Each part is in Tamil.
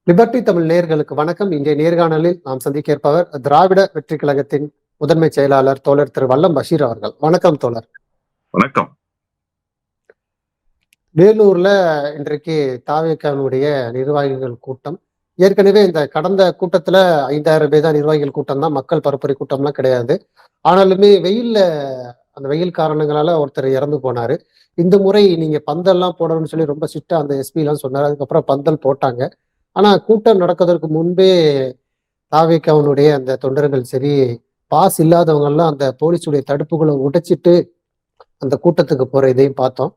லிபர்டி தமிழ் நேயர்களுக்கு வணக்கம். இன்றைய நேர்காணலில் நாம் சந்திக்க இருப்பவர் திராவிட வெற்றி கழகத்தின் முதன்மை செயலாளர் தோழர் திரு வல்லம் பஷீர் அவர்கள். வணக்கம் தோழர். வணக்கம். வேலூர்ல இன்றைக்கு தாவேகாவுடைய நிர்வாகிகள் கூட்டம். ஏற்கனவே இந்த கடந்த கூட்டத்துல 5000 பேர் தான் நிர்வாகிகள் கூட்டம் தான், மக்கள் பரப்புரை கூட்டம்லாம் கிடையாது. ஆனாலுமே அந்த வெயில் காரணங்களால ஒருத்தர் இறந்து போனாரு. இந்த முறை நீங்க பந்தல்லாம் போடணும்னு சொல்லி ரொம்ப ஸ்ட்ரிக்டா அந்த எஸ்பி எல்லாம் சொன்னாரு. அதுக்கப்புறம் பந்தல் போட்டாங்க. ஆனா கூட்டம் நடக்கிறதுக்கு முன்பே தாவேகாவுடைய அந்த தொண்டர்கள் சரி, பாஸ் இல்லாதவங்க எல்லாம் அந்த போலீஸுடைய தடுப்புகளை உடைச்சிட்டு அந்த கூட்டத்துக்கு போற இதையும் பார்த்தோம்.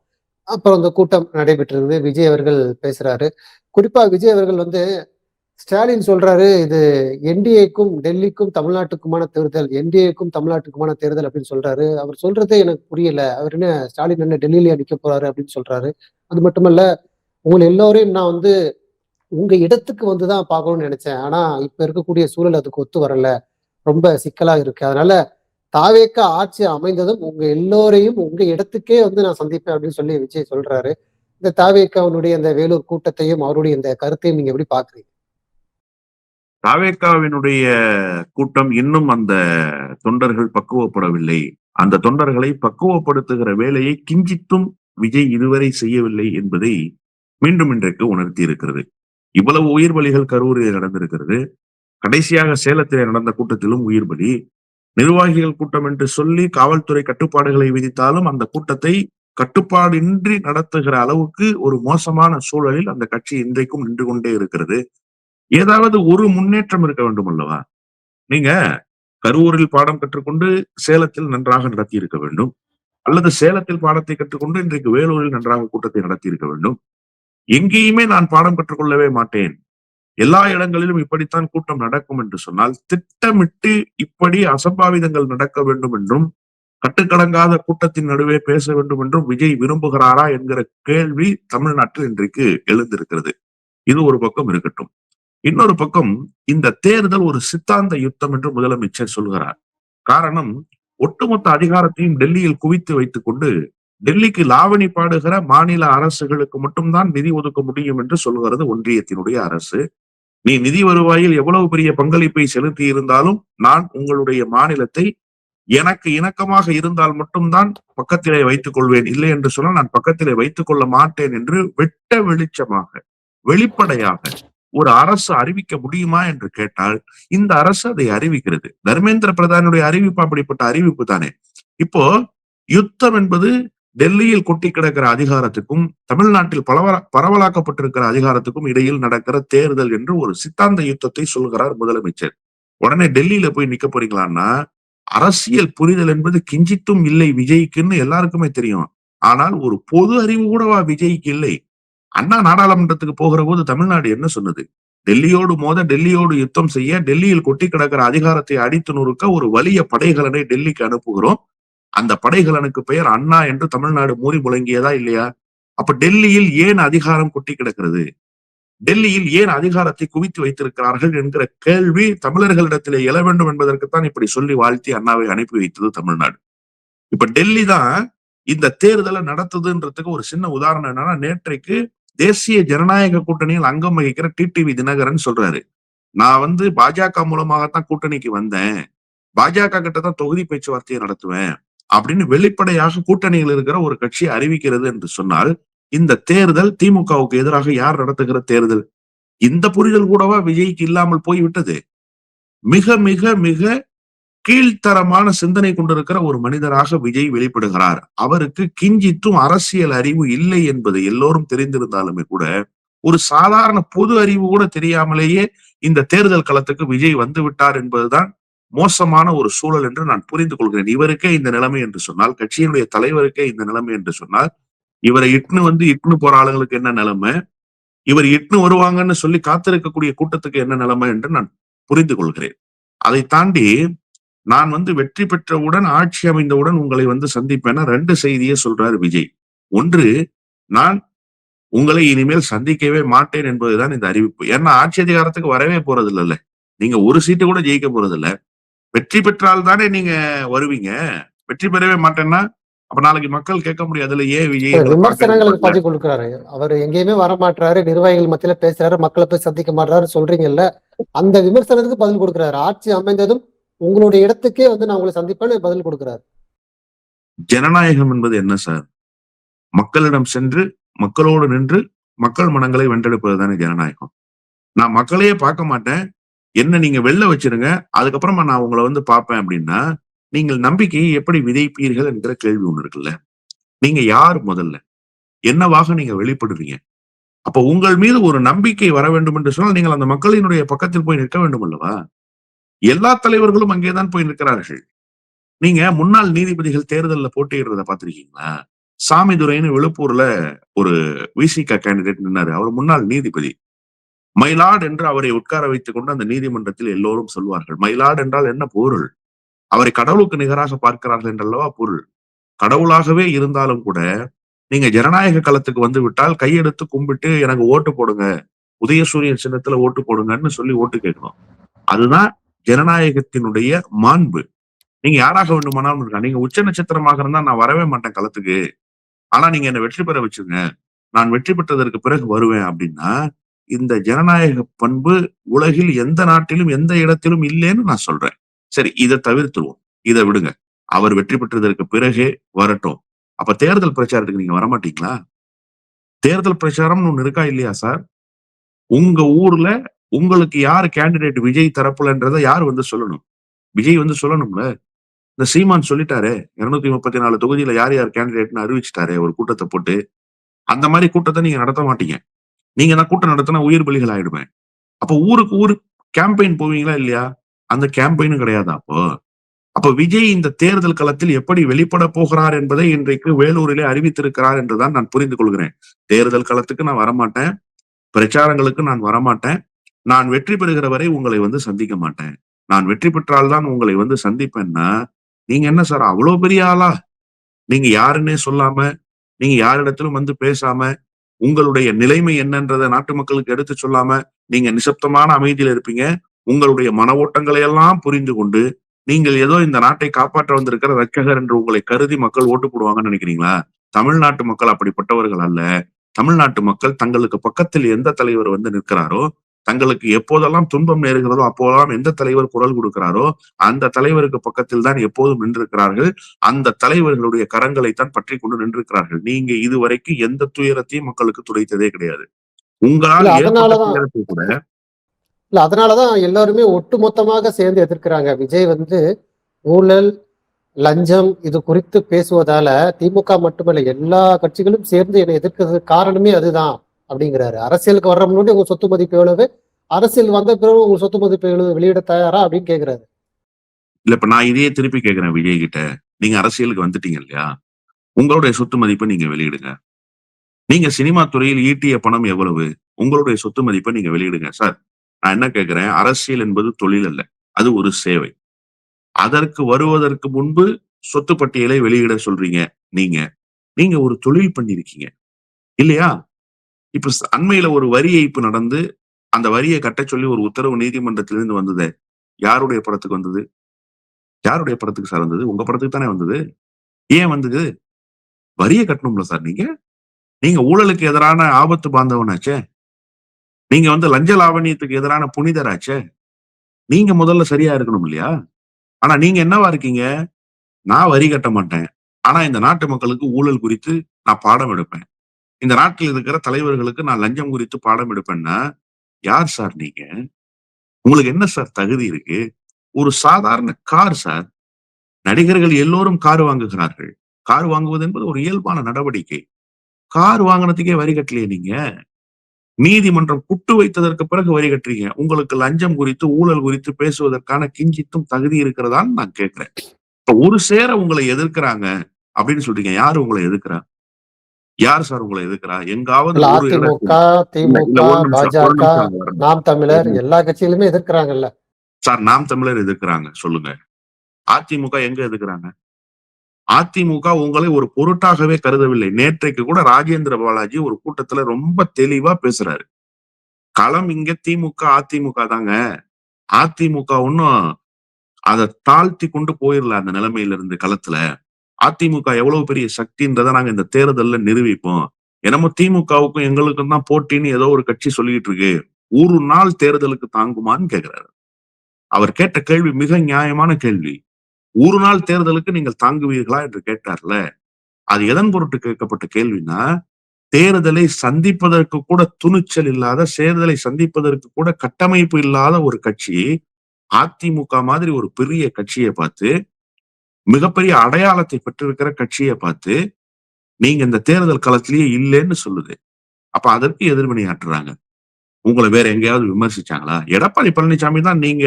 அப்புறம் அந்த கூட்டம் நடைபெற்றிருந்தது. விஜய் அவர்கள் பேசுறாரு. குறிப்பா விஜய் அவர்கள் ஸ்டாலின் சொல்றாரு, இது என்டிஏக்கும் டெல்லிக்கும் தமிழ்நாட்டுக்குமான தேர்தல், என்டிஏக்கும் தமிழ்நாட்டுக்குமான தேர்தல் அப்படின்னு சொல்றாரு. அவர் சொல்றதே எனக்கு புரியல. அவர் என்ன ஸ்டாலின் என்ன டெல்லியில நிக்க போறாரு அப்படின்னு சொல்றாரு. அது மட்டுமல்ல, உங்களை எல்லோரையும் நான் உங்க இடத்துக்கு வந்துதான் பார்க்கணும்னு நினைச்சேன். ஆனா இப்ப இருக்கக்கூடிய சூழல் அதுக்கு ஒத்து வரல. ரொம்ப சிக்கலா இருக்கு. அதனால தாவேக்கா ஆட்சி அமைந்ததும் உங்க எல்லோரையும் உங்க இடத்துக்கே நான் சந்திப்பேன் அப்படின்னு சொல்லி விஜய் சொல்றாரு. இந்த தாவேக்காவினுடைய இந்த வேலூர் கூட்டத்தையும் அவருடைய இந்த கருத்தையும் நீங்க எப்படி பாக்குறீங்க? தாவேகாவினுடைய கூட்டம் இன்னும் அந்த தொண்டர்கள் பக்குவப்படவில்லை. அந்த தொண்டர்களை பக்குவப்படுத்துகிற வேலையை கிஞ்சித்தும் விஜய் இதுவரை செய்யவில்லை என்பதை மீண்டும் இன்றைக்கு உணர்த்தி இருக்கிறது. இவ்வளவு உயிர் பலிகள் கரூரில் நடந்திருக்கிறது. கடைசியாக சேலத்திலே நடந்த கூட்டத்திலும் உயிர் பலி. நிர்வாகிகள் கூட்டம் என்று சொல்லி காவல்துறை கட்டுப்பாடுகளை விதித்தாலும் அந்த கூட்டத்தை கட்டுப்பாடின்றி நடத்துகிற அளவுக்கு ஒரு மோசமான சூழலில் அந்த கட்சி இன்றைக்கும் நின்று கொண்டே இருக்கிறது. ஏதாவது ஒரு முன்னேற்றம் இருக்க வேண்டும் அல்லவா? நீங்க கரூரில் பாடம் கற்றுக்கொண்டு சேலத்தில் நன்றாக நடத்தி இருக்க வேண்டும், அல்லது சேலத்தில் பாடத்தை கற்றுக்கொண்டு இன்றைக்கு வேலூரில் நன்றாக கூட்டத்தை நடத்தி இருக்க வேண்டும். எங்கேயுமே நான் பாடம் கற்றுக்கொள்ளவே மாட்டேன், எல்லா இடங்களிலும் இப்படித்தான் கூட்டம் நடக்கும் என்று சொன்னால், திட்டமிட்டு இப்படி அசம்பாவிதங்கள் நடக்க வேண்டும் என்றும் கட்டுக்கடங்காத கூட்டத்தின் நடுவே பேச வேண்டும் என்றும் விஜய் விரும்புகிறாரா என்கிற கேள்வி தமிழ்நாட்டில் இன்றைக்கு எழுந்திருக்கிறது. இது ஒரு பக்கம் இருக்கட்டும். இன்னொரு பக்கம், இந்த தேர்தல் ஒரு சித்தாந்த யுத்தம் என்று முதலமைச்சர் சொல்கிறார். காரணம், ஒட்டுமொத்த அதிகாரத்தையும் டெல்லியில் குவித்து வைத்துக் கொண்டு டெல்லிக்கு லாவணி பாடுகிற மாநில அரசுகளுக்கு மட்டும்தான் நிதி ஒதுக்க முடியும் என்று சொல்கிறது ஒன்றியத்தினுடைய அரசு. நீ நிதி வருவாயில் எவ்வளவு பெரிய பங்களிப்பை செலுத்தி இருந்தாலும் நான் உங்களுடைய மாநிலத்தை எனக்கு இணக்கமாக இருந்தால் மட்டும்தான் பக்கத்திலே வைத்துக் கொள்வேன், இல்லை என்று சொன்னால் நான் பக்கத்திலே வைத்துக் கொள்ள மாட்டேன் என்று வெட்ட வெளிச்சமாக வெளிப்படையாக ஒரு அரசு அறிவிக்க முடியுமா என்று கேட்டால் இந்த அரசு அதை அறிவிக்கிறது. தர்மேந்திர பிரதானுடைய அறிவிப்பு அப்படிப்பட்ட அறிவிப்பு தானே. இப்போ யுத்தம் என்பது டெல்லியில் கொட்டி கிடக்கிற அதிகாரத்துக்கும் தமிழ்நாட்டில் பரவலாக்கப்பட்டிருக்கிற அதிகாரத்துக்கும் இடையில் நடக்கிற தேர்தல் என்று ஒரு சித்தாந்த யுத்தத்தை சொல்கிறார் முதலமைச்சர். உடனே டெல்லியில போய் நிக்க போறீங்களான்னா, அரசியல் புரிதல் என்பது கிஞ்சித்தும் இல்லை விஜய்க்குன்னு எல்லாருக்குமே தெரியும். ஆனால் ஒரு பொது அறிவு கூடவா விஜய்க்கு இல்லை? அண்ணா நாடாளுமன்றத்துக்கு போகிற போது தமிழ்நாடு என்ன சொன்னது? டெல்லியோடு மோத, டெல்லியோடு யுத்தம் செய்ய, டெல்லியில் கொட்டி கிடக்கிற அதிகாரத்தை அடித்து நொறுக்க ஒரு வலிய படைகளனை டெல்லிக்கு அனுப்புகிறோம். அந்த படைகளனுக்கு பெயர் அண்ணா என்று தமிழ்நாடு மூறி முழங்கியதா இல்லையா? அப்ப டெல்லியில் ஏன் அதிகாரம் கொட்டி கிடக்கிறது? டெல்லியில் ஏன் அதிகாரத்தை குவித்து வைத்திருக்கிறார்கள் என்கிற கேள்வி தமிழர்களிடத்திலே எழ வேண்டும் என்பதற்குத்தான் இப்படி சொல்லி வாழ்த்தி அண்ணாவை அனுப்பி வைத்தது தமிழ்நாடு. இப்ப டெல்லி தான் இந்த தேர்தலை நடத்துதுன்றதுக்கு ஒரு சின்ன உதாரணம் என்னன்னா, நேற்றைக்கு தேசிய ஜனநாயக கூட்டணியில் அங்கம் வகிக்கிற டிடிவி தினகரன் சொல்றாரு, நான் பாஜக மூலமாகத்தான் கூட்டணிக்கு வந்தேன், பாஜக கிட்ட தான் தொகுதி பேச்சுவார்த்தையை நடத்துவேன் அப்படின்னு வெளிப்படையாக கூட்டணியில் இருக்கிற ஒரு கட்சி அறிவிக்கிறது என்று சொன்னால், இந்த தேர்தல் திமுகவுக்கு எதிராக யார் நடத்துகிற தேர்தல்? இந்த புரிதல் கூடவா விஜய்க்கு இல்லாமல் போய்விட்டது? மிக மிக மிக கீழ்த்தரமான சிந்தனை கொண்டிருக்கிற ஒரு மனிதராக விஜய் வெளிப்படுகிறார். அவருக்கு கிஞ்சித்தும் அரசியல் அறிவு இல்லை என்பது எல்லோரும் தெரிந்திருந்தாலுமே கூட, ஒரு சாதாரண பொது அறிவு கூட தெரியாமலேயே இந்த தேர்தல் களத்துக்கு விஜய் வந்து விட்டார் என்பதுதான் மோசமான ஒரு சூழல் என்று நான் புரிந்து கொள்கிறேன். இவருக்கே இந்த நிலைமை என்று சொன்னால், கட்சியினுடைய தலைவருக்கே இந்த நிலைமை என்று சொன்னால், இவரை இட்டுன்னு போற ஆளுங்களுக்கு என்ன நிலைமை, இவர் இட்டுன்னு வருவாங்கன்னு சொல்லி காத்திருக்கக்கூடிய கூட்டத்துக்கு என்ன நிலைமை என்று நான் புரிந்து கொள்கிறேன். அதை தாண்டி நான் வெற்றி பெற்றவுடன், ஆட்சி அமைந்தவுடன் உங்களை சந்திப்பேன்னா 2 செய்தியை சொல்றாரு விஜய். ஒன்று, நான் உங்களை இனிமேல் சந்திக்கவே மாட்டேன் என்பதுதான் இந்த அறிவிப்பு. ஏன்னா ஆட்சி அதிகாரத்துக்கு வரவே போறது இல்லைல்ல, நீங்க ஒரு சீட்டு கூட ஜெயிக்க போறது இல்ல. வெற்றி பெற்றால் தானே நீங்க வருவீங்க. வெற்றி பெறவே மாட்டேன்னா அப்ப நாளைக்கு மக்கள் கேட்க முடியாதுல்ல, ஏன் விஜய் இல்ல எங்களை பார்க்க விமர்சனங்களுக்கு வரல? பதில் கொடுக்குறாரு. அவரு எங்கேயுமே வரமாட்றாரு. நிர்வாகிகள் மத்தியில பேசுறாரு. மக்கள போய் சந்திக்க மாட்றாரு சொல்றீங்கல்ல. அந்த விமர்சனத்துக்கு பதில் கொடுக்குறாரு. ஆட்சி அமைந்ததும் உங்களுடைய இடத்துக்கே வந்து நான் உங்களை சந்திப்பேன்னு பதில் கொடுக்குறாரு. ஜனநாயகம் என்பது என்ன சார்? மக்களிடம் சென்று, மக்களோடு நின்று, மக்கள் மனங்களை வென்றெடுப்பது தானே ஜனநாயகம். நான் மக்களையே பார்க்க மாட்டேன். என்ன நீங்க வெளில வச்சிருங்க. அதுக்கப்புறமா நான் உங்கள வந்து பார்ப்பேன் அப்படின்னா, நீங்கள் நம்பிக்கையை எப்படி விதைப்பீர்கள் என்கிற கேள்வி ஒண்ணு இருக்குல்ல. நீங்க யார் முதல்ல? என்னவாக நீங்க வெளிப்படுறீங்க? அப்ப உங்கள் மீது ஒரு நம்பிக்கை வர வேண்டும் என்று சொன்னால், நீங்கள் அந்த மக்களினுடைய பக்கத்தில் போய் நிற்க வேண்டும் அல்லவா? எல்லா தலைவர்களும் அங்கேதான் போய் நிற்கிறார்கள். நீங்க முன்னாள் நீதிபதிகள் தேர்தல்ல போட்டியிடுறத பார்த்திருக்கீங்களா? சாமிதுரைன்னு விழுப்பூர்ல ஒரு விசிக கேண்டிடேட் நின்னாரு. அவர் முன்னாள் நீதிபதி. மை லார்ட் என்று அவரை உட்கார வைத்துக் கொண்டு அந்த நீதிமன்றத்தில் எல்லோரும் சொல்வார்கள். மை லார்ட் என்றால் என்ன பொருள்? அவரை கடவுளுக்கு நிகராக பார்க்கிறார்கள் என்றல்லவா பொருள். கடவுளாகவே இருந்தாலும் கூட, நீங்க ஜனநாயக களத்துக்கு வந்து விட்டால் கையெடுத்து கும்பிட்டு எனக்கு ஓட்டு போடுங்க. உதயசூரியன் சின்னத்துல ஓட்டு போடுங்கன்னு சொல்லி ஓட்டு கேட்கணும். அதுதான் ஜனநாயகத்தினுடைய மாண்பு. நீங்க யாராக வேண்டுமானாலும் இருக்கலாம். நீங்க உச்ச நட்சத்திரமாக இருந்தா நான் வரவே மாட்டேன் களத்துக்கு. ஆனா நீங்க என்ன வெற்றி பெற வச்சுருங்க. நான் வெற்றி பெற்றதற்கு பிறகு வருவேன் அப்படின்னா, இந்த ஜனநாயக பண்பு உலகில் எந்த நாட்டிலும், எந்த இடத்திலும் இல்லேன்னு நான் சொல்றேன். சரி இத தவிர்த்துருவோம். இத விடுங்க. அவர் வெற்றி பெற்றதற்கு பிறகே வரட்டும். அப்ப தேர்தல் பிரச்சாரத்துக்கு நீங்க வரமாட்டீங்களா? தேர்தல் பிரச்சாரம்னு ஒண்ணு இருக்கா இல்லையா சார்? உங்க ஊர்ல உங்களுக்கு யாரு கேண்டிடேட் விஜய் தரப்புலன்றத யார் வந்து சொல்லணும்? விஜய் வந்து சொல்லணும்ல. இந்த சீமான் சொல்லிட்டாரே. 234 தொகுதியில யார் யார் கேண்டிடேட்ன்னு அறிவிச்சுட்டாரே ஒரு கூட்டத்த போட்டு. அந்த மாரி கூட்டத்த நீங்க நடத்த மாட்டீங்க. நீங்க தான் கூட்டம் நடத்தினா உயிர் பலிகள் ஆயிடுமே. அப்ப ஊருக்கு ஊரு கேம்பெயின் போவீங்களா இல்லையா? அந்த கேம்பெயினும் கிடையாதா அப்போ? அப்ப விஜய் இந்த தேர்தல் களத்தில் எப்படி வெளிப்பட போகிறார் என்பதை இன்றைக்கு வேலூரிலே அறிவித்திருக்கிறார் என்றுதான் நான் புரிந்து கொள்கிறேன். தேர்தல் களத்துக்கு நான் வரமாட்டேன். பிரச்சாரங்களுக்கு நான் வரமாட்டேன். நான் வெற்றி பெறுகிற வரை உங்களை வந்து சந்திக்க மாட்டேன். நான் வெற்றி பெற்றால் தான் உங்களை வந்து சந்திப்பேன்னா, நீங்க என்ன சார் அவ்ளோ பெரிய ஆளா? நீங்க யாருன்னே சொல்லாம, நீங்க யாரிடத்திலும் வந்து பேசாம, உங்களுடைய நிலைமை என்னன்றத நாட்டு மக்களுக்கு எடுத்துச் சொல்லாம, நீங்க நிசப்தமான அமைதியில இருப்பீங்க. உங்களுடைய மன ஓட்டங்களை எல்லாம் புரிந்து கொண்டு, நீங்கள் ஏதோ இந்த நாட்டை காப்பாற்ற வந்திருக்கிற ரட்சகர் என்று உங்களை கருதி மக்கள் ஓட்டு போடுவாங்கன்னு நினைக்கிறீங்களா? தமிழ்நாட்டு மக்கள் அப்படிப்பட்டவர்கள் அல்ல. தமிழ்நாட்டு மக்கள் தங்களுக்கு பக்கத்தில் எந்த தலைவர் வந்து நிற்கிறாரோ, தங்களுக்கு எப்போதெல்லாம் துன்பம் நேருகிறதோ, அப்போதெல்லாம் எந்த தலைவர் குரல் கொடுக்கிறாரோ, அந்த தலைவருக்கு பக்கத்தில் தான் எப்போதும் நின்றிருக்கிறார்கள். அந்த தலைவர்களுடைய கரங்களைத்தான் பற்றிக் கொண்டு நின்றிருக்கிறார்கள். நீங்க இதுவரைக்கும் எந்த துயரத்தையும் மக்களுக்கு துடைத்ததே கிடையாது. இல்ல உங்களால் ஏற்பட்ட அதனாலதான் துயரத்தை கூட இல்ல அதனாலதான் எல்லாருமே ஒட்டுமொத்தமாக சேர்ந்து எதிர்க்கிறாங்க. விஜய் வந்து ஊழல், லஞ்சம் இது குறித்து பேசுவதால திமுக மட்டுமல்ல எல்லா கட்சிகளும் சேர்ந்து என்னை எதிர்க்கிறதுக்கு காரணமே அதுதான் அப்படிங்கிறாரு. அரசியலுக்கு வர்ற முன்னாடி உங்க சொத்து மதிப்பு எவ்வளவு, அரசியல் வந்த பிறகு உங்க சொத்து மதிப்பு எவ்வளவு வெளியிட தயாரா அப்படின்னு கேக்குறாரு. இல்ல இப்ப நான் இதையே திருப்பி கேட்கிறேன் விஜய் கிட்ட. நீங்க அரசியலுக்கு வந்துட்டீங்க இல்லையா? உங்களுடைய சொத்து மதிப்ப நீங்க வெளியிடுங்க. நீங்க சினிமா துறையில் ஈட்டிய பணம் எவ்வளவு? உங்களுடைய சொத்து மதிப்ப நீங்க வெளியிடுங்க. சார், நான் என்ன கேட்கிறேன், அரசியல் என்பது தொழில் அல்ல. அது ஒரு சேவை. அதற்கு வருவதற்கு முன்பு சொத்து பட்டியலை வெளியிட சொல்றீங்க நீங்க. நீங்க ஒரு தொழில் பண்ணியிருக்கீங்க. இல்லையா? இப்ப அண்மையில ஒரு வரி ஏய்ப்பு நடந்து, அந்த வரிய கட்டச் சொல்லி ஒரு உத்தரவு நீதிமன்றத்திலிருந்து வந்ததே. யாருடைய படத்துக்கு வந்தது? யாருடைய படத்துக்கு சார் வந்தது? உங்க படத்துக்கு தானே வந்தது. ஏன் வந்தது? வரிய கட்டணும்ல சார் நீங்க. நீங்க ஊழலுக்கு எதிரான ஆபத்து பாந்தவனாச்சே. நீங்க வந்து லஞ்ச லாவண்யத்துக்கு எதிரான புனிதராச்சே. நீங்க முதல்ல சரியா இருக்கணும் இல்லையா? ஆனா நீங்க என்னவா இருக்கீங்க? நான் வரி கட்ட மாட்டேன். ஆனா இந்த நாட்டு மக்களுக்கு ஊழல் குறித்து நான் பாடம் எடுப்பேன். இந்த நாட்டில் இருக்கிற தலைவர்களுக்கு நான் லஞ்சம் குறித்து பாடம் எடுப்பேன்னா, யார் சார் நீங்க? உங்களுக்கு என்ன சார் தகுதி இருக்கு? ஒரு சாதாரண கார் சார். நடிகர்கள் எல்லோரும் கார் வாங்குகிறார்கள். கார் வாங்குவது என்பது ஒரு இயல்பான நடவடிக்கை. கார் வாங்குனதுக்கே வரி கட்டலையே நீங்க. நீதிமன்றம் குட்டு வைத்ததற்கு பிறகு வரி கட்டுறீங்க. உங்களுக்கு லஞ்சம் குறித்து, ஊழல் குறித்து பேசுவதற்கான கிஞ்சித்தும் தகுதி இருக்கிறதான்னு நான் கேட்கிறேன். இப்ப ஒரு சேர உங்களை எதிர்க்கிறாங்க அப்படின்னு சொல்றீங்க. யாரு உங்கள எதிர்க்கிறா? யார் சார் உங்கள எதிர்க்கிறா? எங்காவது இல்ல ஒரு அதிமுக, இடத்தில் இல்ல, திமுக, இல்ல ஒரு பாஜக, நிமிஷம் அங்க வரணும். நாம் ஒரு தமிழர் நிமிஷம். எல்லா கட்சியிலுமே எதிர்க்கிறாங்கல்ல. சார் நாம் தமிழர் எதிர்க்கிறாங்க. சொல்லுங்க. அதிமுக எங்க எதிர்க்கிறாங்க? அதிமுக உங்களை ஒரு பொருட்டாகவே கருதவில்லை. நேற்றைக்கு கூட ராஜேந்திர பாலாஜி ஒரு கூட்டத்துல ரொம்ப தெளிவா பேசுறாரு. களம் இங்க திமுக, அதிமுக தாங்க. அதிமுக ஒண்ணும் அத தாழ்த்தி கொண்டு போயிரல அந்த நிலைமையில இருந்து களத்துல. அதிமுக எவ்வளவு பெரிய சக்தின்றதை நாங்க இந்த தேர்தல்ல நிரூபிப்போம். என்னமோ திமுகவுக்கும் எங்களுக்கும் தான் போட்டின்னு ஏதோ ஒரு கட்சி சொல்லிட்டு இருக்கு. ஒரு நாள் தேர்தலுக்கு தாங்குமான்னு கேக்குறாரு. அவர் கேட்ட கேள்வி மிக நியாயமான கேள்வி. ஒரு நாள் தேர்தலுக்கு நீங்கள் தாங்குவீர்களா என்று கேட்டார்ல. அது எதன் பொருட்டு கேட்கப்பட்ட கேள்வின்னா, தேர்தலை சந்திப்பதற்கு கூட துணிச்சல் இல்லாத, தேர்தலை சந்திப்பதற்கு கூட கட்டமைப்பு இல்லாத ஒரு கட்சி, அதிமுக மாதிரி ஒரு பெரிய கட்சிய பார்த்து, மிகப்பெரிய அடையாளத்தை பெற்றிருக்கிற கட்சிய பார்த்து, நீங்க இந்த தேர்தல் களத்திலேயே இல்லன்னு சொல்லுது. அப்ப அதற்கு எதிர்வினையாற்றுறாங்க. உங்கள வேற எங்கேயாவது விமர்சிச்சாங்களா? எடப்பாடி பழனிசாமி தான் நீங்க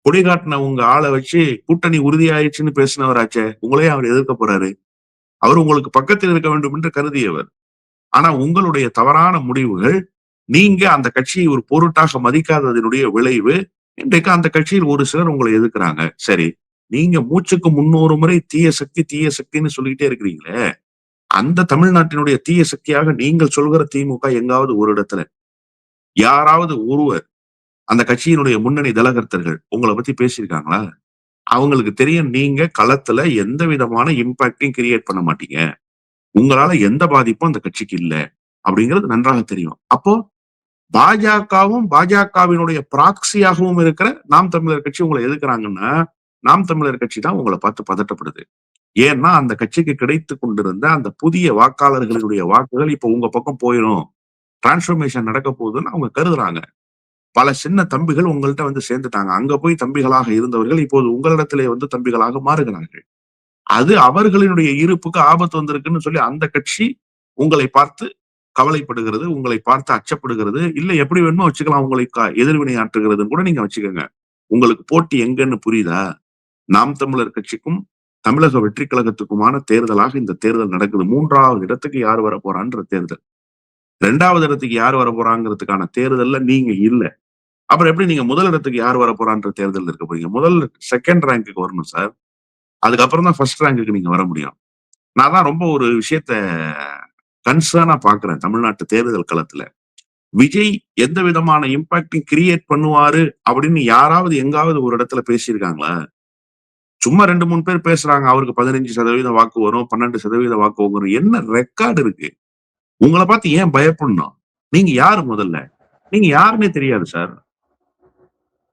கொடி காட்டுன உங்க ஆள வச்சு கூட்டணி உறுதியாயிருச்சுன்னு பேசினவராச்சே. உங்கள ஏன் அவர் எதிர்க்க போறாரு? அவர் உங்களுக்கு பக்கத்தில் இருக்க வேண்டும் என்று கருதியவர். ஆனா உங்களுடைய தவறான முடிவுகள், நீங்க அந்த கட்சியை ஒரு பொருட்டாக மதிக்காததனுடைய விளைவு, இன்றைக்கு அந்த கட்சியில் ஒரு சிலர் உங்கள எதிர்க்கிறாங்க. சரி, நீங்க மூச்சுக்கு 300 முறை தீய சக்தி, தீய சக்தின்னு சொல்லிக்கிட்டே இருக்கிறீங்களே, அந்த தமிழ்நாட்டினுடைய தீய சக்தியாக நீங்கள் சொல்கிற திமுக எங்காவது ஒரு இடத்துல, யாராவது ஒருவர் அந்த கட்சியினுடைய முன்னணி தலகர்த்தர்கள் உங்கள பத்தி பேசியிருக்காங்களா? அவங்களுக்கு தெரியும் நீங்க களத்துல எந்த விதமான இம்பாக்டையும் கிரியேட் பண்ண மாட்டீங்க. உங்களால எந்த பாதிப்பும் அந்த கட்சிக்கு இல்ல. அப்படிங்கிறது நன்றாக தெரியும். அப்போ பாஜகவும், பாஜகவினுடைய ப்ராக்ஸியாகவும் இருக்கிற நாம் தமிழர் கட்சி உங்கள எதிர்க்கிறாங்கன்னா, நாம் தமிழர் கட்சி தான் உங்கள பார்த்து பதட்டப்படுது. ஏன்னா, அந்த கட்சிக்கு கிடைத்துக் கொண்டிருந்த அந்த புதிய வாக்காளர்களுடைய வாக்குகள் இப்ப உங்க பக்கம் போயிரும். டிரான்ஸ்ஃபர்மேஷன் நடக்க போகுதுன்னு அவங்க கருதுறாங்க. பல சின்ன தம்பிகள் உங்கள்ட்ட வந்து சேர்ந்துட்டாங்க. அங்க போய் தம்பிகளாக இருந்தவர்கள் இப்போது உங்களிடத்திலே வந்து தம்பிகளாக மாறுகிறார்கள். அது அவர்களினுடைய இருப்புக்கு ஆபத்து வந்திருக்குன்னு சொல்லி அந்த கட்சி உங்களை பார்த்து கவலைப்படுகிறது, உங்களை பார்த்து அச்சப்படுகிறது. இல்ல எப்படி வேணுமோ வச்சுக்கலாம் உங்களை எதிர்வினை ஆற்றுகிறதுன்னு கூட நீங்க வச்சுக்கங்க. உங்களுக்கு போட்டி எங்கன்னு புரியுதா? நாம் தமிழர் கட்சிக்கும், தமிழக வெற்றி கழகத்துக்குமான தேர்தலாக இந்த தேர்தல் நடக்குது. 3வது இடத்துக்கு யார் வரப்போறான்ற தேர்தல். 2வது இடத்துக்கு யார் வரப்போறாங்கிறதுக்கான தேர்தல்ல நீங்க இல்ல. அப்புறம் எப்படி நீங்க முதல் இடத்துக்கு யார் வரப்போறான்ற தேர்தல்ல இருக்க போறீங்க? முதல் 2ண்ட் ரேங்க்குக்கு வரணும் சார். அதுக்கப்புறம் தான் 1 ரேங்க்குக்கு நீங்க வர முடியும். நான் தான் ரொம்ப ஒரு விஷயத்த கன்சர்னா பார்க்கிறேன் தமிழ்நாட்டு தேர்தல் களத்துல. விஜய் எந்த விதமான இம்பாக்டையும் கிரியேட் பண்ணுவாரு அப்படின்னு யாராவது எங்காவது ஒரு இடத்துல பேசியிருக்காங்களா? சும்மா 2, 3 பேர் பேசுறாங்க. அவருக்கு 15% வாக்கு வரும், 12% வாக்கு வரும். என்ன ரெக்கார்ட் இருக்கு? உங்கள பார்த்து ஏன் பயப்படணும்? நீங்க யாரு முதல்ல? நீங்க யாருன்னே தெரியாது சார்.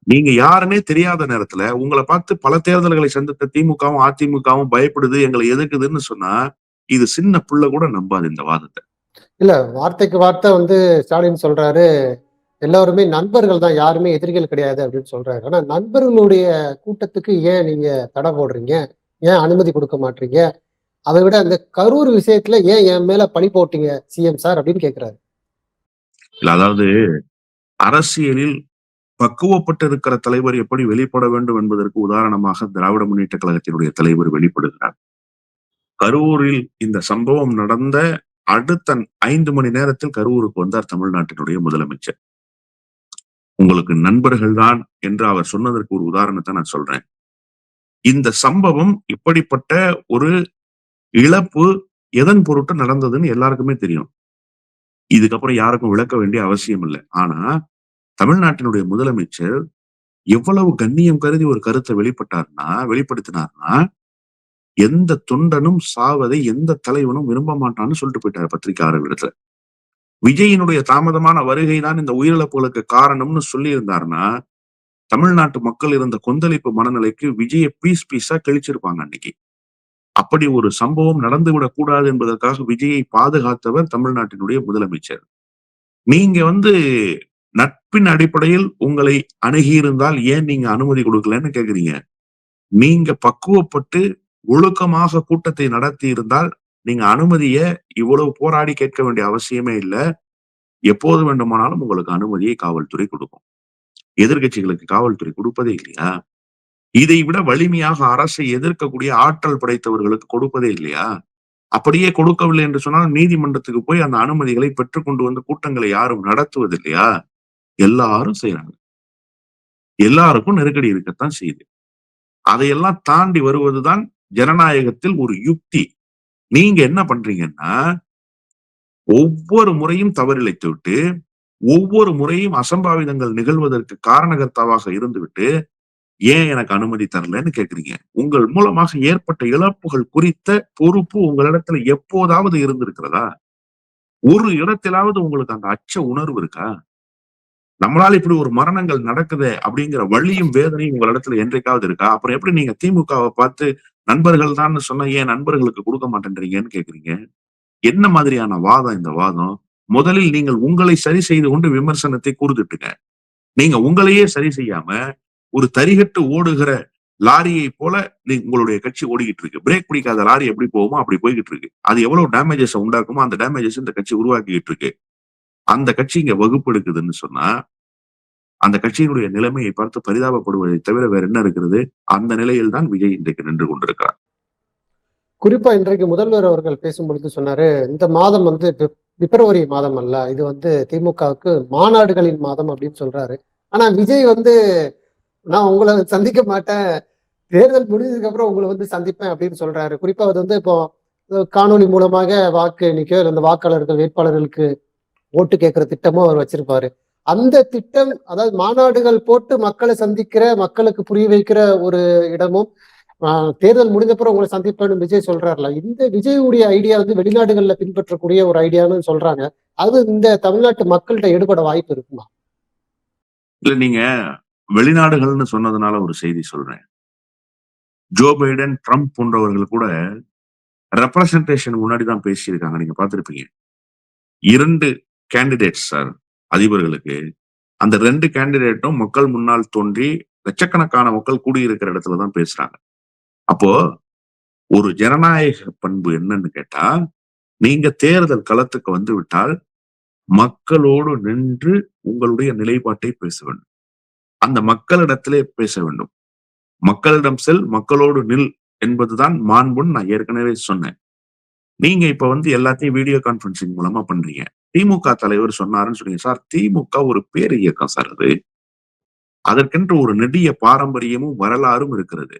நீங்க யாருன்னே தெரியாத நேரத்துல உங்கள பார்த்து பல தேர்தல்களை சந்தித்த திமுகவும், அதிமுகவும் பயப்படுது, எங்கள எதிர்க்குதுன்னு சொன்னா, இது சின்ன புள்ள கூட நம்பாது இந்த வாதத்த. இல்ல வார்த்தைக்கு வார்த்தை வந்து ஸ்டாலின் சொல்றாரு, எல்லாருமே நண்பர்கள் தான், யாருமே எதிரிகள் கிடையாது அப்படின்னு சொல்றாரு. ஆனா நண்பர்களுடைய கூட்டத்துக்கு ஏன் நீங்க தடை போடுறீங்க? ஏன் அனுமதி குடுக்க மாட்றீங்க? அதை விட அந்த கரூர் விஷயத்துல ஏன் என் மேல பழி போட்டீங்க சிஎம் சார் அப்படின்னு கேட்கிறாரு. இல்ல அதாவது அரசியலில் பக்குவப்பட்டு இருக்கிற தலைவர் எப்படி வெளிப்பட வேண்டும் என்பதற்கு உதாரணமாக திராவிட முன்னேற்ற கழகத்தினுடைய தலைவர் வெளிப்படுகிறார். கரூரில் இந்த சம்பவம் நடந்த அடுத்த 5 மணி நேரத்தில் கரூருக்கு வந்தார் தமிழ்நாட்டினுடைய முதலமைச்சர். உங்களுக்கு நண்பர்கள் தான் என்று அவர் சொன்னதற்கு ஒரு உதாரணத்தை நான் சொல்றேன். இந்த சம்பவம் இப்படிப்பட்ட ஒரு இழப்பு எதன் பொருட்டு நடந்ததுன்னு எல்லாருக்குமே தெரியும். இதுக்கப்புறம் யாருக்கும் விளக்க வேண்டிய அவசியம் இல்ல. ஆனா, தமிழ்நாட்டினுடைய முதலமைச்சர் எவ்வளவு கண்ணியம் கருதி ஒரு கருத்தை வெளிப்படுத்தினார்னா, எந்த தொண்டனும் சாவதை எந்த தலைவனும் விரும்ப மாட்டான்னு சொல்லிட்டு போயிட்டாரு பத்திரிகையாளர்களிடத்துல. விஜயினுடைய தாமதமான வருகை தான் இந்த உயிரிழப்புகளுக்கு காரணம்னு சொல்லி இருந்தாருன்னா, தமிழ்நாட்டு மக்கள் இருந்த கொந்தளிப்பு மனநிலைக்கு விஜய பீஸ் பீஸா கிழிச்சிருப்பாங்க அன்னைக்கு. அப்படி ஒரு சம்பவம் நடந்துவிடக் கூடாது என்பதற்காக விஜயை பாதுகாத்தவர் தமிழ்நாட்டினுடைய முதலமைச்சர். நீங்க வந்து நட்பின் அடிப்படையில் உங்களை அணுகியிருந்தால் ஏன் நீங்க அனுமதி கொடுக்கலன்னு கேக்குறீங்க. நீங்க பக்குவப்பட்டு ஒழுக்கமாக கூட்டத்தை நடத்தி இருந்தால் நீங்க அனுமதிய இவ்வளவு போராடி கேட்க வேண்டிய அவசியமே இல்ல. எப்போது வேண்டுமானாலும் உங்களுக்கு அனுமதியை காவல்துறை கொடுக்கும். எதிர்க்கட்சிகளுக்கு காவல்துறை கொடுப்பதே இல்லையா? இதை விட வலிமையாக அரசை எதிர்க்கக்கூடிய ஆற்றல் படைத்தவர்களுக்கு கொடுப்பதே இல்லையா? அப்படியே கொடுக்கவில்லை என்று சொன்னால் நீதிமன்றத்துக்கு போய் அந்த அனுமதிகளை பெற்றுக் கொண்டு வந்து கூட்டங்களை யாரும் நடத்துவது இல்லையா? எல்லாரும் செய்றாங்க. எல்லாருக்கும் நெருக்கடி இருக்கத்தான் செய்யுது. அதையெல்லாம் தாண்டி வருவதுதான் ஜனநாயகத்தில் ஒரு யுக்தி. நீங்க என்ன பண்றீங்கன்னா, ஒவ்வொரு முறையும் தவறிழைத்துவிட்டு, ஒவ்வொரு முறையும் அசம்பாவிதங்கள் நிகழ்வதற்கு காரணகர்த்தாவாக இருந்துவிட்டு, ஏன் எனக்கு அனுமதி தரலன்னு கேக்குறீங்க. உங்கள் மூலமாக ஏற்பட்ட இழப்புகள் குறித்த பொறுப்பு உங்களிடத்துல எப்போதாவது இருந்திருக்கிறதா? ஒரு இடத்திலாவது உங்களுக்கு அந்த அச்ச உணர்வு இருக்கா? நம்மளால இப்படி ஒரு மரணங்கள் நடக்குதே அப்படிங்கிற வலியும், வேதனையும் உங்களிடத்துல என்றைக்காவது இருக்கா? அப்புறம் எப்படி நீங்க திமுகவ பார்த்து நண்பர்கள் தான்னு சொன்னா, ஏன் நண்பர்களுக்கு குடுக்க மாட்டேன்றீங்கன்னு கேக்குறீங்க? என்ன மாதிரியான வாதம் இந்த வாதம்? முதலில் நீங்கள் உங்களை சரி செய்து கொண்டு விமர்சனத்தை கூர்ந்துட்டுங்க. நீங்க உங்களையே சரி செய்யாம, ஒரு தறிகெட்டு ஓடுகிற லாரியை போல உங்களுடைய கட்சி ஓடிக்கிட்டு இருக்கு. பிரேக் பிடிக்காத லாரி எப்படி போகுமோ அப்படி போய்க்கிட்டு இருக்கு. அது எவ்வளவு டேமேஜஸ உண்டாக்குமோ அந்த டேமேஜஸ் இந்த கட்சி உருவாக்கிக்கிட்டு இருக்கு. அந்த கட்சி இங்க வகுப்பெடுக்குதுன்னு சொன்னா, அந்த கட்சியினுடைய நிலைமையை பார்த்து பரிதாபப்படுவதை தவிர வேற என்ன இருக்கிறது? அந்த நிலையில் தான் விஜய் இன்றைக்கு நின்று கொண்டிருக்கிறார். குறிப்பா இன்றைக்கு முதல்வர் அவர்கள் பேசும்பொழுது சொன்னாரு, இந்த மாதம் வந்து பிப்ரவரி மாதம் அல்ல. இது வந்து திமுகவுக்கு மாநாடுகளின் மாதம் அப்படின்னு சொல்றாரு. ஆனா விஜய் வந்து நான் உங்கள சந்திக்க மாட்டேன். தேர்தல் முடிஞ்சதுக்கு அப்புறம் உங்கள வந்து சந்திப்பேன் அப்படின்னு சொல்றாரு. குறிப்பா அது வந்து இப்போ காணொளி மூலமாக வாக்கு எண்ணிக்கையோ இல்ல இந்த வாக்காளர்கள் வேட்பாளர்களுக்கு ஓட்டு கேட்கிற திட்டமும் அவர் வச்சிருப்பாரு. அந்த திட்டம் அதாவது மாநாடுகள் போட்டு மக்களை சந்திக்கிற, மக்களுக்கு புரிய வைக்கிற ஒரு இடமும், தேர்தல் முடிஞ்சப்புறம் உங்களை சந்திப்பேன்னு விஜய் சொல்றாருல. இந்த விஜயுடைய ஐடியா வந்து வெளிநாடுகள்ல பின்பற்றக்கூடிய ஒரு ஐடியான்னு சொல்றாங்க. அது இந்த தமிழ்நாட்டு மக்கள்கிட்ட எடுபட வாய்ப்பு இருக்குமா? இல்ல நீங்க வெளிநாடுகள்னு சொன்னதுனால ஒரு செய்தி சொல்றேன். ஜோ பைடன், ட்ரம்ப் போன்றவர்கள் கூட ரெப்ரசன்டேஷன் முன்னாடி தான் பேசியிருக்காங்க. நீங்க பார்த்திருப்பீங்க. 2 கேண்டிடேட்ஸ் சார் அதிபர்களுக்கு. அந்த 2 கேண்டிடேட்டும் மக்கள் முன்னால் தோன்றி லட்சக்கணக்கான மக்கள் கூடியிருக்கிற இடத்துல தான் பேசுறாங்க. அப்போ ஒரு ஜனநாயக பண்பு என்னன்னு கேட்டா, நீங்க தேர்தல் களத்துக்கு வந்து விட்டால், மக்களோடு நின்று உங்களுடைய நிலைப்பாட்டை பேச வேண்டும். அந்த மக்களிடத்திலே பேச வேண்டும். மக்களிடம் செல், மக்களோடு நில் என்பதுதான் மாண்புன்னு நான் ஏற்கனவே சொன்னேன். நீங்க இப்ப வந்து எல்லாத்தையும் வீடியோ கான்பரன்சிங் மூலமா பண்றீங்க. திமுக தலைவர் சொன்னாருன்னு சொன்னீங்க. சார் திமுக ஒரு பேர் இயக்கம் சார் அது. அதற்கென்று ஒரு நெடிய பாரம்பரியமும், வரலாறும் இருக்கிறது.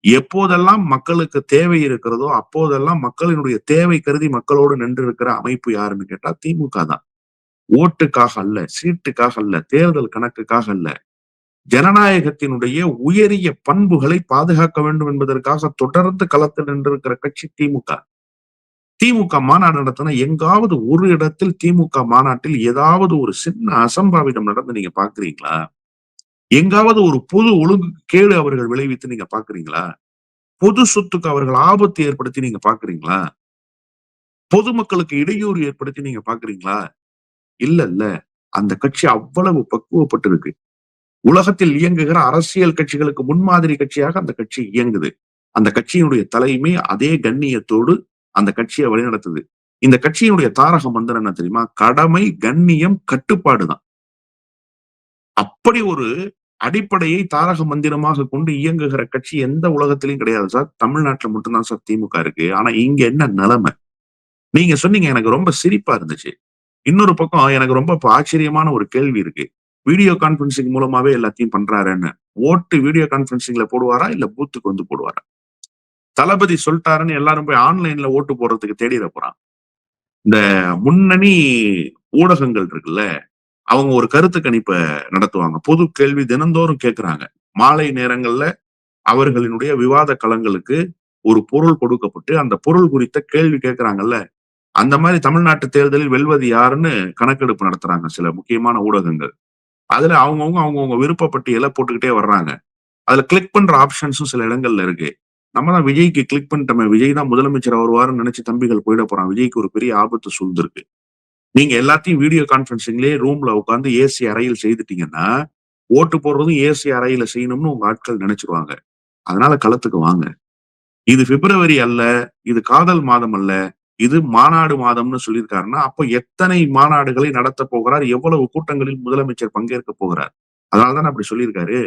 எப்போதெல்லாம் மக்களுக்கு தேவை இருக்கிறதோ, அப்போதெல்லாம் மக்களினுடைய தேவை கருதி மக்களோடு நின்றிருக்கிற அமைப்பு யாருன்னு கேட்டா திமுக தான். ஓட்டுக்காக அல்ல, சீட்டுக்காக அல்ல, தேர்தல் கணக்குக்காக அல்ல. ஜனநாயகத்தினுடைய உயரிய பண்புகளை பாதுகாக்க வேண்டும் என்பதற்காக தொடர்ந்து களத்தில் நின்றிருக்கிற கட்சி திமுக. திமுக மாநாடு நடத்தினா எங்காவது ஒரு இடத்தில் திமுக மாநாட்டில் ஏதாவது ஒரு சின்ன அசம்பாவிதம் நடந்து நீங்க பார்க்கிறீங்களா? எங்காவது ஒரு பொது ஒழுங்கு கேடு அவர்கள் விளைவித்து நீங்க பார்க்கிறீங்களா? பொது சொத்துக்கு அவர்கள் ஆபத்து ஏற்படுத்தி நீங்க பார்க்கிறீங்களா? பொதுமக்களுக்கு இடையூறு ஏற்படுத்தி நீங்க பார்க்கிறீங்களா? இல்லல்ல. அந்த கட்சி அவ்வளவு பக்குவப்பட்டிருக்கு. உலகத்தில் இயங்குகிற அரசியல் கட்சிகளுக்கு முன்மாதிரி கட்சியாக அந்த கட்சி இயங்குது. அந்த கட்சியினுடைய தலைமை அதே கண்ணியத்தோடு அந்த கட்சியை வழிநடத்துது. இந்த கட்சியினுடைய தாரக மந்திரம் என்ன தெரியுமா? கடமை, கண்ணியம், கட்டுப்பாடு தான். அப்படி ஒரு அடிப்படையை தாரக மந்திரமாக கொண்டு இயங்குகிற கட்சி எந்த உலகத்திலயும் கிடையாது சார். தமிழ்நாட்டுல மட்டும் தான் சார் திமுக இருக்கு. ஆனா இங்க என்ன நிலைமை? நீங்க சொன்னீங்க எனக்கு ரொம்ப சிரிப்பா இருந்துச்சு. இன்னொரு பக்கம் எனக்கு ரொம்ப இப்ப ஆச்சரியமான ஒரு கேள்வி இருக்கு. வீடியோ கான்பரன்சிங் மூலமாவே எல்லாத்தையும் பண்றாருன்னு. ஓட்டு வீடியோ கான்பரன்சிங்ல போடுவாரா? இல்ல பூத்துக்கு வந்து போடுவாரா? தளபதி சொல்ட்டாருன்னு எல்லாரும் போய் ஆன்லைன்ல ஓட்டு போடுறதுக்கு தேடிற போறான். இந்த முன்னணி ஊடகங்கள் இருக்குல்ல, அவங்க ஒரு கருத்து கணிப்ப நடத்துவாங்க. பொது கேள்வி தினந்தோறும் கேட்கிறாங்க. மாலை நேரங்கள்ல அவர்களினுடைய விவாத களங்களுக்கு ஒரு பொருள் கொடுக்கப்பட்டு, அந்த பொருள் குறித்த கேள்வி கேட்கிறாங்கல்ல, அந்த மாரி தமிழ்நாட்டு தேர்தலில் வெல்வது யாருன்னு கணக்கெடுப்பு நடத்துறாங்க சில முக்கியமான ஊடகங்கள். அதுல அவங்கவங்க விருப்ப பட்டியல போட்டுக்கிட்டே வர்றாங்க. அதுல கிளிக் பண்ற ஆப்ஷன்ஸும் சில இடங்கள்ல இருக்கு. நம்ம தான் விஜய்க்கு கிளிக் பண்ணிட்டோமே, விஜய் தான் முதலமைச்சர் வருவாருன்னு நினைச்சு தம்பிகள் போயிட போறான். விஜய்க்கு ஒரு பெரிய ஆபத்து சூழ்ந்திருக்கு. நீங்க எல்லாத்தையும் வீடியோ கான்பரன்சிங்லயே ரூம்ல உட்கார்ந்து ஏசி அறையில் செய்துட்டீங்கன்னா, ஓட்டு போடுறதும் ஏசி அறையில செய்யணும்னு உங்க ஆட்கள் நினைச்சுருவாங்க. அதனால களத்துக்கு வாங்க. இது பிப்ரவரி அல்ல, இது காதல் மாதம் அல்ல, இது மாநாடு மாதம்னு சொல்லியிருக்காருன்னா, அப்ப எத்தனை மாநாடுகளை நடத்தப் போகிறார்? எவ்வளவு கூட்டங்களில் முதலமைச்சர் பங்கேற்க போகிறார்? அதனால தானே அப்படி சொல்லியிருக்காரு.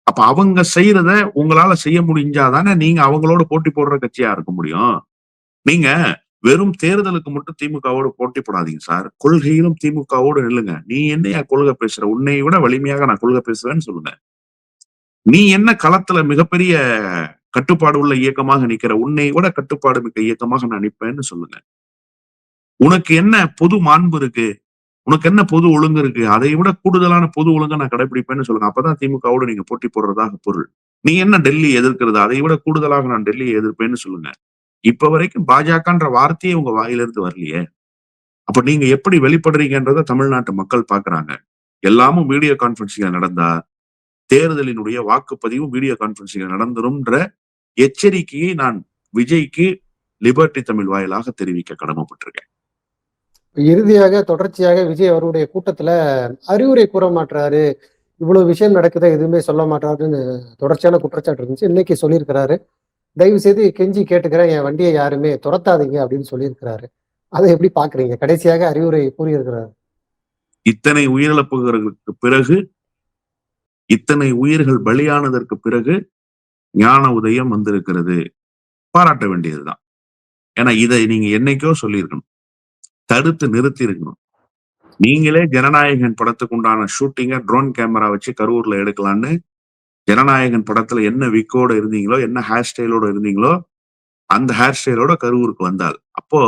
அப்ப அவங்க செய்யறத உங்களால செய்ய முடிஞ்சா தானே நீங்க அவங்களோட போட்டி போடுற கட்சியா இருக்க முடியும். நீங்க வெறும் தேர்தலுக்கு மட்டும் திமுகவோடு போட்டி போடாதீங்க சார். கொள்கையிலும் திமுகவோடு நில்லுங்க. நீ என்னையா கொள்கை பேசுற? உன்னை விட வலிமையாக நான் கொள்கை பேசுவேன்னு சொல்லுங்க. நீ என்ன களத்துல மிகப்பெரிய கட்டுப்பாடு உள்ள இயக்கமாக நிக்கிற? உன்னை விட கட்டுப்பாடு மிக்க இயக்கமாக நான் நிப்பேன்னு சொல்லுங்க. உனக்கு என்ன பொது மாண்பு இருக்கு? உனக்கு என்ன பொது ஒழுங்கு இருக்கு? அதை விட கூடுதலான பொது ஒழுங்கை நான் கடைபிடிப்பேன்னு சொல்லுங்க. அப்பதான் திமுகவோட நீங்க போட்டி போடுறதாக பொருள். நீ என்ன டெல்லி எதிர்க்கிறது? அதை விட கூடுதலாக நான் டெல்லியை எதிர்ப்பேன்னு சொல்லுங்க. இப்ப வரைக்கும் பாஜகன்ற வார்த்தையே உங்க வாயிலிருந்து வரலையே. அப்ப நீங்க எப்படி வெளிப்படுறீங்கன்றத தமிழ்நாட்டு மக்கள் பார்க்கறாங்க. எல்லாமும் வீடியோ கான்பரன்சிங்ல நடந்தா, தேர்தலினுடைய வாக்குப்பதிவும் வீடியோ கான்பரன்சிங்ல நடந்துரும்ன்ற எச்சரிக்கையை நான் விஜய்க்கு லிபர்டி தமிழ் வாயிலாக தெரிவிக்க கடமைப்பட்டிருக்கேன். இறுதியாக தொடர்ச்சியாக விஜய் அவருடைய கூட்டத்துல அறிவுரை கூற மாட்டாரு, இவ்வளவு விஷயம் நடக்குது, எதுவுமே சொல்ல மாட்டாருன்னு தொடர்ச்சியான குற்றச்சாட்டு இருந்துச்சு. இன்னைக்கு சொல்லியிருக்கிறாரு, தயவு செய்து கெஞ்சி கேட்டுக்கிறேன், என் வண்டியை யாருமே துரத்தாதீங்க அப்படின்னு சொல்லியிருக்கிறாரு. அதை எப்படி பாக்குறீங்க? கடைசியாக அறிவுரை கூறியிருக்கிறாரு. இத்தனை உயிரிழப்புகளுக்கு பிறகு, இத்தனை உயிர்கள் பலியானதற்கு பிறகு ஞான உதயம் வந்திருக்கிறது. பாராட்ட வேண்டியதுதான். ஏன்னா இதை நீங்க என்னைக்கோ சொல்லியிருக்கணும். தடுத்து நிறுத்தி இருக்கணும். நீங்களே ஜனநாயகன் படத்துக்கு உண்டான ஷூட்டிங்க ட்ரோன் கேமரா வச்சு கரூர்ல எடுக்கலான்னு ஜனநாயகன் படத்துல என்ன விக்கோட இருந்தீங்களோ, என்ன ஹேர் ஸ்டைலோட இருந்தீங்களோ, அந்த ஹேர் ஸ்டைலோட கரூருக்கு வந்தாள். அப்போ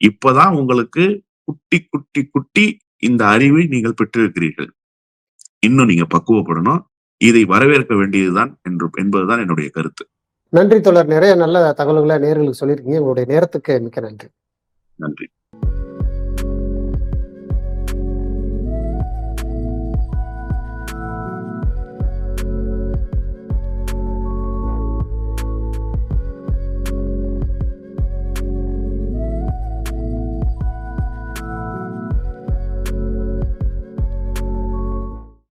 இப்பதான் உங்களுக்கு குட்டி குட்டி குட்டி இந்த அறிவை நீங்கள் பெற்றிருக்கிறீர்கள். இன்னும் நீங்க பக்குவப்படணும். இதை வரவேற்க வேண்டியதுதான் என்பதுதான் என்னுடைய கருத்து. நன்றி தோழர். நிறைய நல்ல தகவல்களை நேயர்களுக்கு சொல்லியிருக்கீங்க. உங்களுடைய நேரத்துக்கு மிக்க நன்றி. நன்றி.